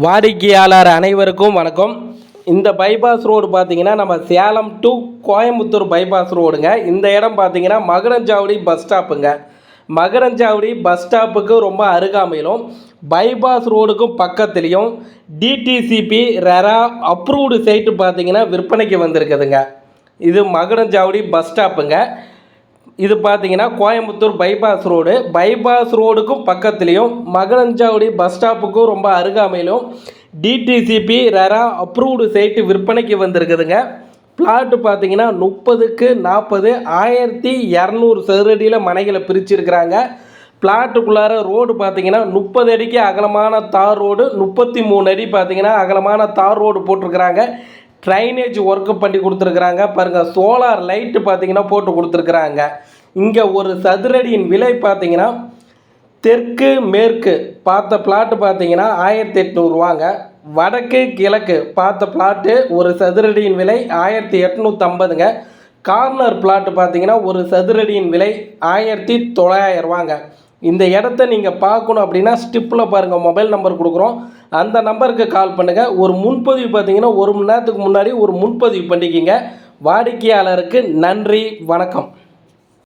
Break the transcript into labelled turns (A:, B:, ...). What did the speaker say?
A: வாடிக்கையாளர் அனைவருக்கும் வணக்கம். இந்த பைபாஸ் ரோடு பார்த்தீங்கன்னா நம்ம சேலம் டு கோயம்புத்தூர் பைபாஸ் ரோடுங்க. இந்த இடம் பார்த்தீங்கன்னா மகுடஞ்சாவடி பஸ் ஸ்டாப்புங்க. மகுடஞ்சாவடி பஸ் ஸ்டாப்புக்கு ரொம்ப அருகாமையிலும் பைபாஸ் ரோடுக்கும் பக்கத்துலேயும் டிடிசிபி ரெரா அப்ரூவ்டு சைட்டு பார்த்தீங்கன்னா விற்பனைக்கு வந்திருக்குதுங்க. இது மகுடஞ்சாவடி பஸ் ஸ்டாப்புங்க. இது பார்த்தீங்கன்னா கோயம்புத்தூர் பைபாஸ் ரோடுக்கும் பக்கத்துலேயும் மகுடஞ்சாவடி பஸ் ஸ்டாப்புக்கும் ரொம்ப அருகாமையிலும் டிடிசிபி ரெரா அப்ரூவ்டு சைட்டு விற்பனைக்கு வந்திருக்குதுங்க. பிளாட்டு பார்த்தீங்கன்னா 30க்கு 40 1200 சதுரடியில் மனைகளை பிரிச்சிருக்கிறாங்க. பிளாட்டுக்குள்ளார ரோடு பார்த்தீங்கன்னா 30 அடிக்கு அகலமான தார் ரோடு, 33 அடி பார்த்தீங்கன்னா அகலமான தார் ரோடு போட்டிருக்கிறாங்க. ட்ரைனேஜ் ஒர்க்கு பண்ணி கொடுத்துருக்குறாங்க. பாருங்கள், சோலார் லைட்டு பார்த்தீங்கன்னா போட்டு கொடுத்துருக்குறாங்க. இங்கே ஒரு சதுரடியின் விலை பார்த்தீங்கன்னா தெற்கு மேற்கு பார்த்த பிளாட்டு பார்த்தீங்கன்னா 1800 ரூபாங்க. வடக்கு கிழக்கு பார்த்த பிளாட்டு ஒரு சதுரடியின் விலை 1850ங்க. கார்னர் பிளாட்டு பார்த்தீங்கன்னா ஒரு சதுரடியின் விலை 1900 ரூபாங்க. இந்த இடத்த நீங்கள் பார்க்கணும் அப்படின்னா ஸ்டிப்பில் பாருங்கள், மொபைல் நம்பர் கொடுக்குறோம், அந்த நம்பருக்கு கால் பண்ணுங்கள். ஒரு முன்பதிவு பார்த்தீங்கன்னா 1 மணி நேரத்துக்கு முன்னாடி ஒரு முன்பதிவு பண்ணிக்கிங்க. வாடிக்கையாளருக்கு நன்றி, வணக்கம்.